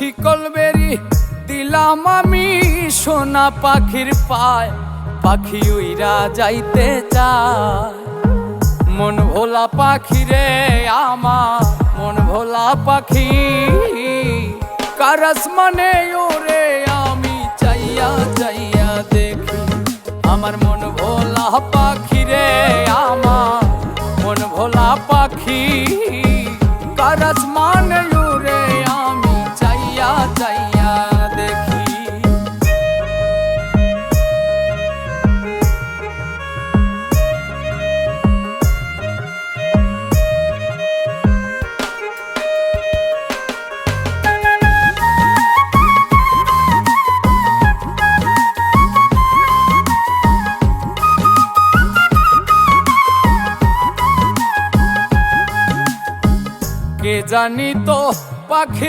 শিকল বেরি দিলাম আমি সোনা পাখির পায়, পাখি উইরা যাইতে চায়। মন ভোলা পাখি রে আমার, মন ভোলা পাখি, কার আসমানে ওরে আমি চাইয়া চাইয়া দেখি। আমার মন ভোলা পাখি রে আমার, মন ভোলা পাখি, কার আসমানে ওরে আমি চাইয়া চাইয়া দেখি। কে জানি তো পাখির